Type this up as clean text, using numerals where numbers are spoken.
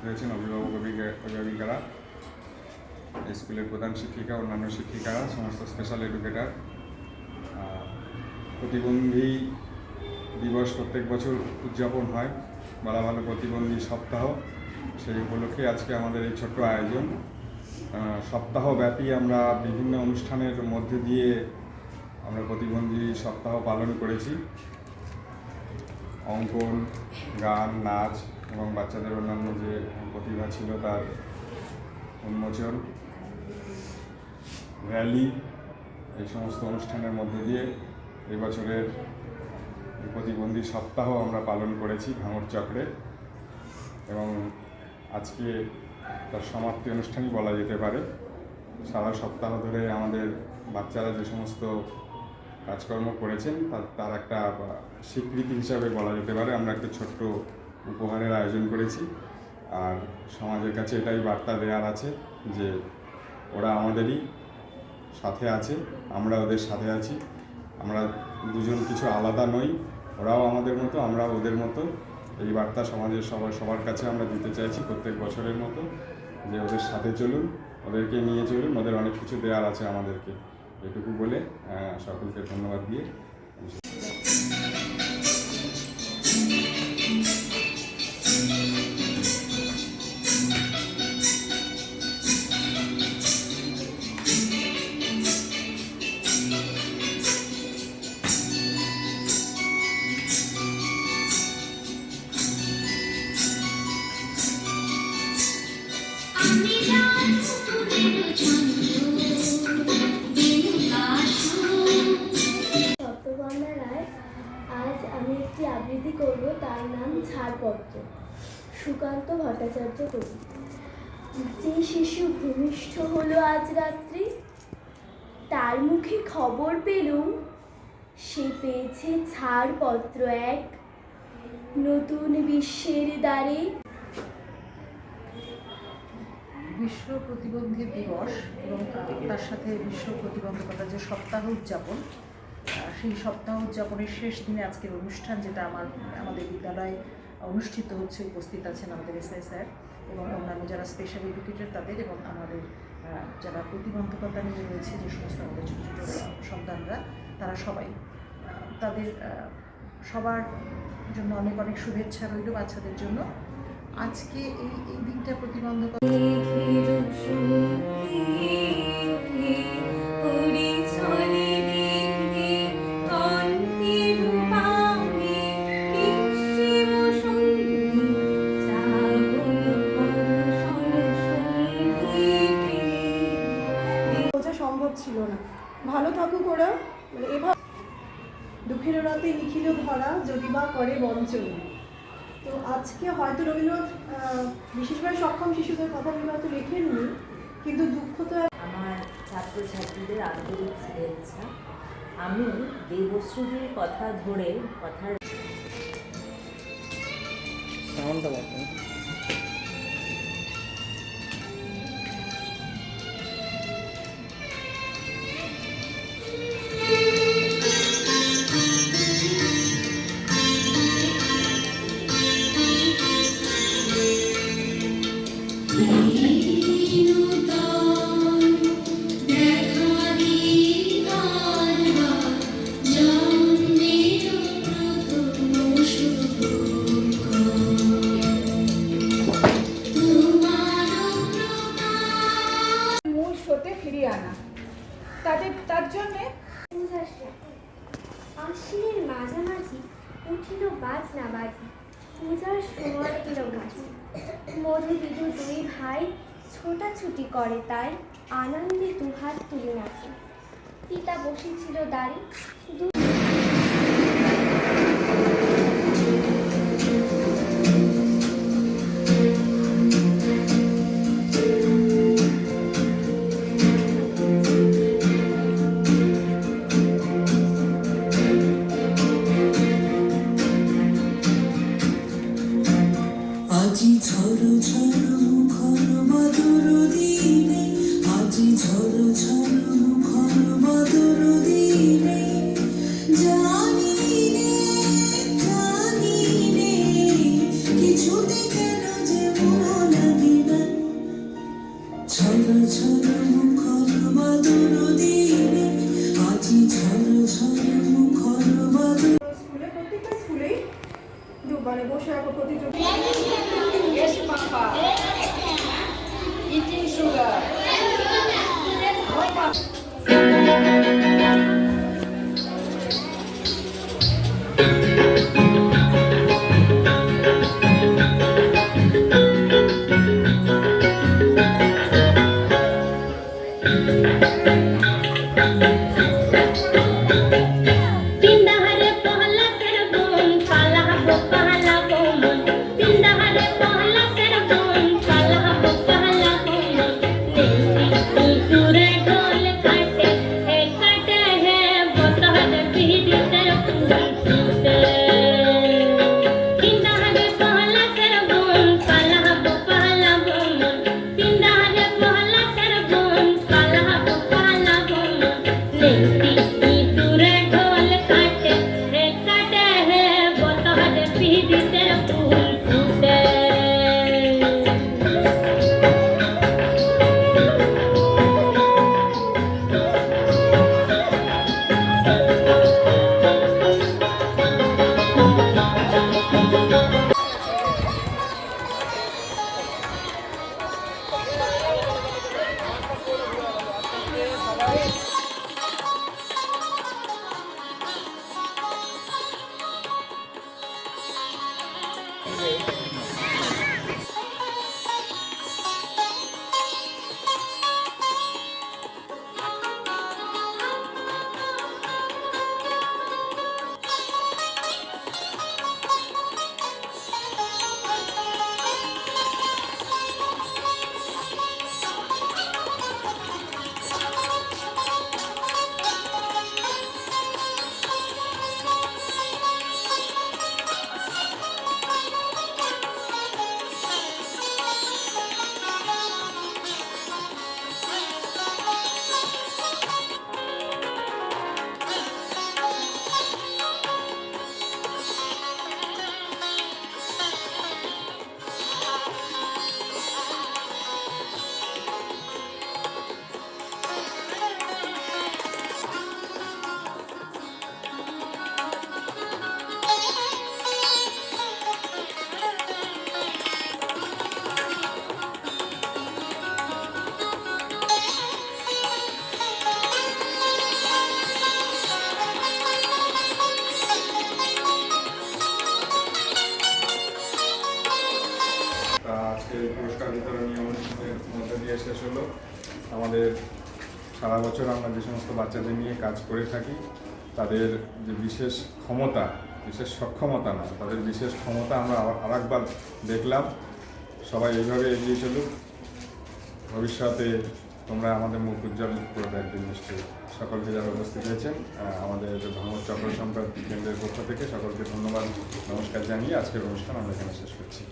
উপস্থিত হয়েছেন অভিভাবক অভিভাবিকারা, স্কুলের প্রধান শিক্ষিকা, অন্যান্য শিক্ষিকারা, সমস্ত স্পেশাল এডুকেটার। প্রতিবন্ধী দিবস প্রত্যেক বছর উদযাপন হয়, বলা ভালো প্রতিবন্ধী সপ্তাহ। সেই উপলক্ষে আজকে আমাদের এই ছোট্ট আয়োজন। সপ্তাহব্যাপী আমরা বিভিন্ন অনুষ্ঠানের মধ্যে দিয়ে আমরা প্রতিবন্ধী সপ্তাহ পালন করেছি। অঙ্কন, গান, নাচ এবং বাচ্চাদের অন্যান্য যে প্রতিভা ছিল তার উন্মোচন, র্যালি, এই সমস্ত অনুষ্ঠানের মধ্যে দিয়ে এবছরের প্রতিবন্ধী সপ্তাহ আমরা পালন করেছি ভাঙড় চক্রে। এবং আজকে তার সমাপ্তি অনুষ্ঠানই বলা যেতে পারে। সারা সপ্তাহ ধরে আমাদের বাচ্চারা যে সমস্ত কাজকর্ম করেছেন তার একটা স্বীকৃতি হিসাবে বলা যেতে পারে আমরা একটা ছোট্ট উপহারের আয়োজন করেছি। আর সমাজের কাছে এটাই বার্তা দেওয়ার আছে যে ওরা আমাদেরই সাথে আছে, আমরা ওদের সাথে আছি। আমরা দুজন কিছু আলাদা নই, ওরাও আমাদের মতো, আমরাও ওদের মতো। এই বার্তা সমাজের সবার কাছে আমরা দিতে চাইছি প্রত্যেক বছরের মতো, যে ওদের সাথে চলুন, ওদেরকে নিয়ে চলুন, ওদের অনেক কিছু দেওয়ার আছে আমাদেরকে। এটুকু বলে সকলকে ধন্যবাদ দিয়ে আজ আমি একটি আবৃত্তি করব, তার নাম ছাড়পত্র। সুকান্ত ভট্টাচার্য কবি। যে শিশু ভূমিষ্ঠ হলো আজ রাত্রি, তার মুখে খবর পেলুম সে পেয়েছে ছাড়পত্র এক নতুন বিশ্বের দ্বারে। বিশ্ব প্রতিবন্ধী দিবস এবং তার সাথে বিশ্ব প্রতিবন্ধকতা যে সপ্তাহ উদযাপন, সেই সপ্তাহ উদযাপনের শেষ দিনে আজকের অনুষ্ঠান, যেটা আমাদের বিদ্যালয়ে অনুষ্ঠিত হচ্ছে। উপস্থিত আছেন আমাদের এসআই স্যার এবং অন্যান্য যারা স্পেশাল এডুকেটর তাদের, এবং আমাদের যারা প্রতিবন্ধকতা নিয়ে রয়েছে যে সমস্ত আমাদের ছোটো ছোটো সন্তানরা, তারা সবাই, তাদের সবার জন্য অনেক অনেক শুভেচ্ছা রইল বাচ্চাদের জন্য। আজকে এই দিনটা প্রতিবন্ধকতা সম্ভব ছিল না। ভালো থাকুক ওরা, মানে এভাবে দুঃখের রাতে নিখিল ধরা যদি বা করে বঞ্চন। তো আজকে হয়তো রবীন্দ্রনাথ বিশেষভাবে সক্ষম শিশুদের কথা ভেবে হয়তো লেখেননি, কিন্তু দুঃখ তো আমার ছাত্রছাত্রীদের আন্তরিক শুভেচ্ছা। আমি দেবশ্রীর কথা ধরে কথার সাউন্ডটা বলুন। ফিরিয়ে আনা তার জন্যে আশ্বিনের মাঝামাঝি উঠিল বাজ না বাজি, পূজার সময় এলো কাছে। মধু বিধু দুই ভাই ছোটাছুটি করে, তাই আনন্দে দুহাত তুলে নাচে। পিতা বসেছিল দাঁড়ি, আজি ঝড় ঝড় মুখর মধুর দিনে, আজি ঝড় ঝড় মুখর মধুর দিনে, জানি নে কিছুতে কেন যে মন অবশ্যই আঁকো প্রতিযোগিতা। তিনদাহারে পহলা কের বোন পালাবো পালাবো মন তিনদাহারে পহলা কের বোন পালাবো পালাবো মন নেই সুরে ঢোল কাটে হে বতহর বিদিতের ফুল ফুটে তিনদাহারে পহলা কের বোন পালাবো পালাবো মন তিনদাহারে পহলা কের বোন পালাবো পালাবো মন নেই সুরে ঢোল কাটে হে বতহর বিদিতের ফুল ফুটে তা আজকে এই পুরস্কার বিতরণী অনুষ্ঠানের মধ্যে দিয়ে শেষ হলো। আমাদের সারা বছর আমরা যে সমস্ত বাচ্চাদের নিয়ে কাজ করে থাকি তাদের যে বিশেষ ক্ষমতা, বিশেষ সক্ষমতা না, তাদের বিশেষ ক্ষমতা আমরা আরেকবার দেখলাম। সবাই এইভাবে এগিয়ে চলুক, ভবিষ্যতে তোমরা আমাদের মুখ উজ্জ্বল করবে একদিন নিশ্চয়ই। সকলকে যারা উপস্থিত হয়েছেন আমাদের ভাঙড় চক্র সম্প্রদায় কেন্দ্রের পক্ষ থেকে সকলকে ধন্যবাদ, নমস্কার জানিয়ে আজকের অনুষ্ঠান আমরা এখানে শেষ করছি।